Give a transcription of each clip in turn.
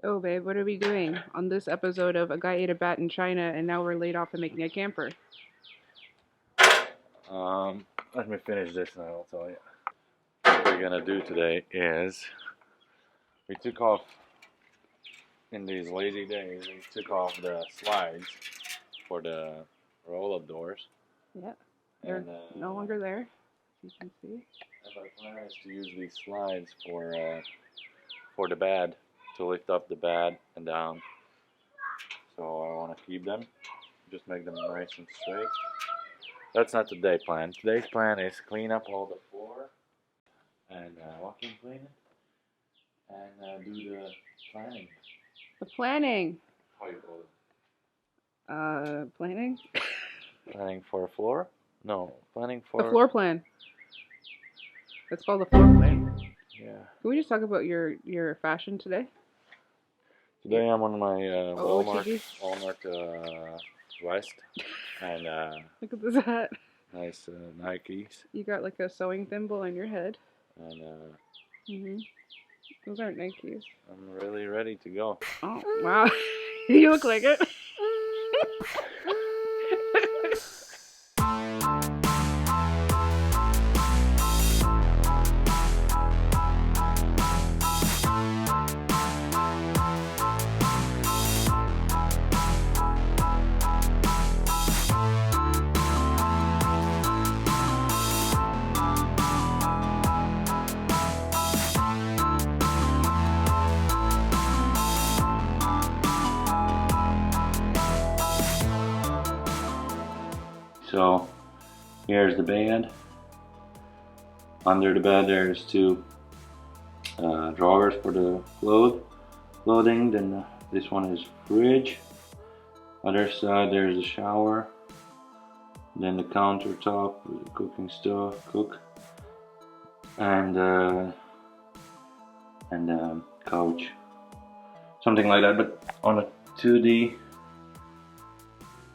Oh, babe, what are we doing on this episode of A Guy Ate a Bat in China and now we're laid off and making a camper? Let me finish this and I'll tell you. What we're gonna do today is we took off in these lazy days. We took off the slides for the roll-up doors. Yeah, they're And no longer there, as you can see. and our plan is to use these slides for the bed, to lift up the bed and down. So I want to keep them, just make them nice and straight. That's not today's plan. Today's plan is clean up all the floor and vacuum clean it and do the planning. The planning. How you call it? Planning? Planning for a floor? No, planning for The floor plan. It's called the floor plan. Yeah. Can we just talk about your fashion today? Today I'm on my OOTD? Walmart vest and Look at this hat. nice Nikes You got like a sewing thimble on your head. and Those aren't Nikes. I'm really ready to go. Oh, wow. You look like it. So here's the bed. Under the bed there's two drawers for the clothing. Then this one is fridge. Other side there's the shower. Then the countertop with the cooking stuff, and couch, something like that. But on a 2D,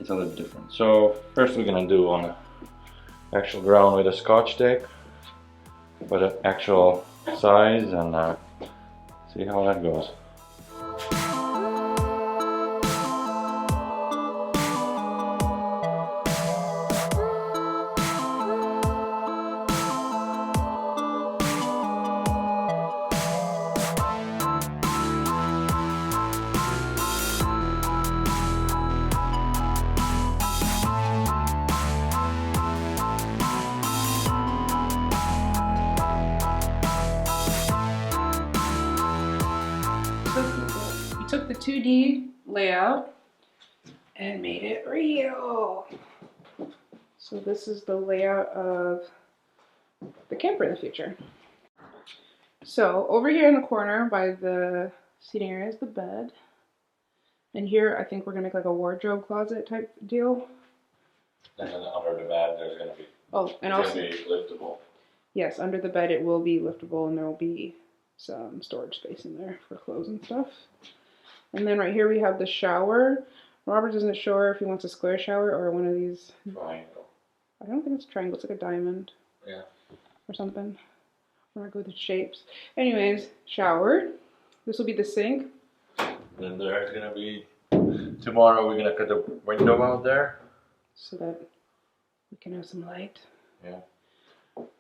it's a little different. So first we're gonna do on the actual ground with a Scotch tape, for the actual size, and see how that goes. We took the 2D layout and made it real. So this is the layout of the camper in the future. So over here in the corner by the seating area is the bed. And here I think we're gonna make like a wardrobe closet type deal. And then under the bed there's gonna be liftable. Yes, under the bed it will be liftable and there will be some storage space in there for clothes and stuff. And then right here we have the shower. Robert isn't sure if he wants a square shower or one of these. Triangle. I don't think it's a triangle, it's like a diamond. Yeah. Or something. We're not good with shapes. Anyways, shower. This will be the sink. Then there's gonna be, tomorrow we're gonna cut the window out there. So that we can have some light. Yeah.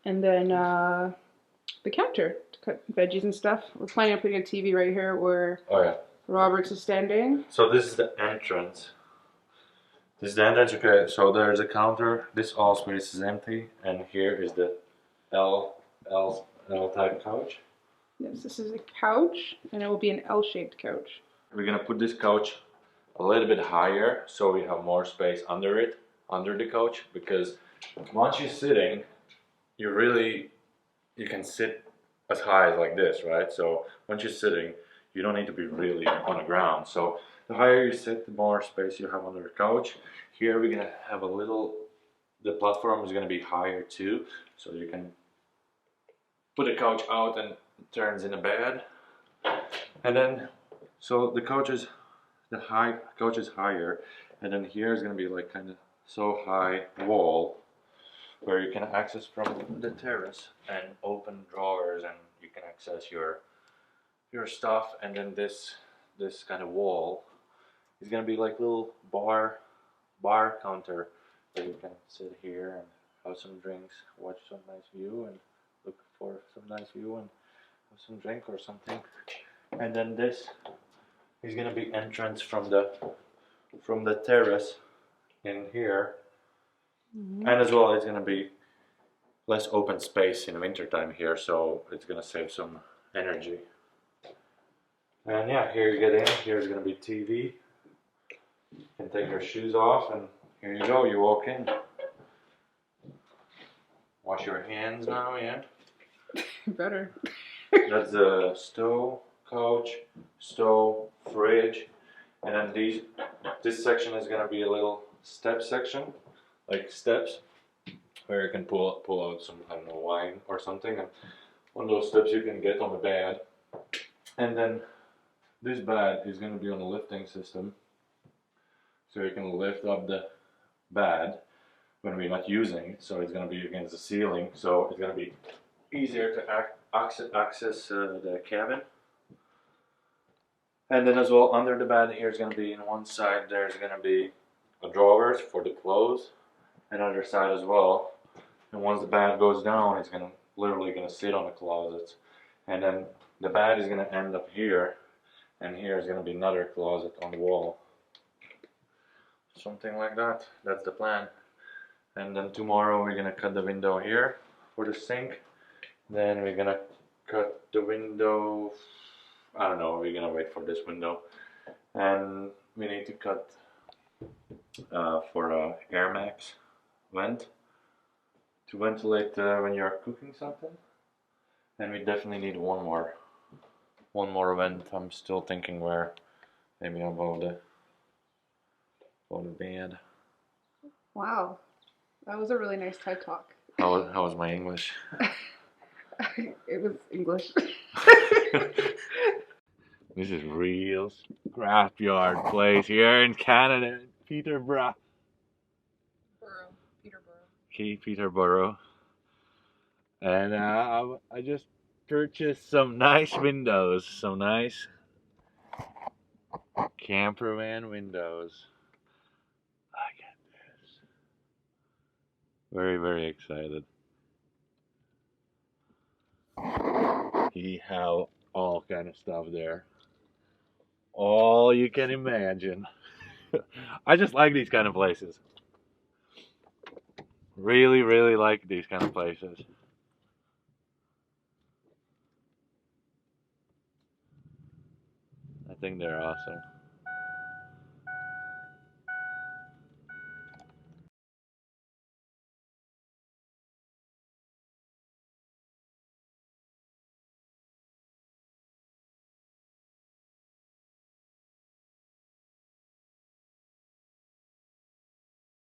And then the counter to cut veggies and stuff. We're planning on putting a TV right here where Oh yeah. Robert's is standing. So this is the entrance. This is the entrance, okay, so there's a counter, this all space is empty, and here is the L type couch. Yes, this is a couch, and it will be an L-shaped couch. We're gonna put this couch a little bit higher so we have more space under it, under the couch, because once you're sitting, you can sit as high as like this, right? So once you're sitting, you don't need to be really on the ground. So the higher you sit, the more space you have under the couch. Here we're gonna have the platform is gonna be higher too, so you can put the couch out and it turns in a bed. And then, so the couch is higher, and then here is gonna be like kind of so high wall where you can access from the terrace and open drawers, and you can access your stuff. And then this this kind of wall is gonna be like little bar counter that you can sit here and have some drinks, watch some nice view, and look for some nice view and have some drink or something. And then this is gonna be entrance from the terrace in here. And as well, it's gonna be less open space in the winter time here, so it's gonna save some energy. And yeah, here you get in. Here's gonna be TV. You can take your shoes off, and here you go. You walk in. Wash your hands now, yeah. Better. That's the stove, couch, stove, fridge, and then this section is gonna be a little step section, like steps, where you can pull out some, I don't know, wine or something, and one of those steps you can get on the bed. And then this bed is gonna be on a lifting system, so you can lift up the bed when we're not using it. So it's gonna be against the ceiling, so it's gonna be easier to access the cabin. And then as well, under the bed here is going to be, in one side there's going to be a drawers for the clothes, and other side as well. And once the bed goes down, it's literally going to sit on the closets. And then the bed is going to end up here, and here is going to be another closet on the wall. Something like that. That's the plan. And then tomorrow we're going to cut the window here for the sink. Then we're going to cut the window, I don't know, we're gonna wait for this window, and we need to cut for a Air Max vent to ventilate when you're cooking something, and we definitely need one more vent. I'm still thinking where, maybe above the bed. Wow, that was a really nice TED Talk. How was my English? It was English. This is real scrapyard place here in Canada, Peterborough. Peterborough. And I just purchased some nice windows, some nice campervan windows. Look at this. Very, very excited. We have all kind of stuff there. All you can imagine. I just like these kind of places. Really, really like these kind of places. I think they're awesome.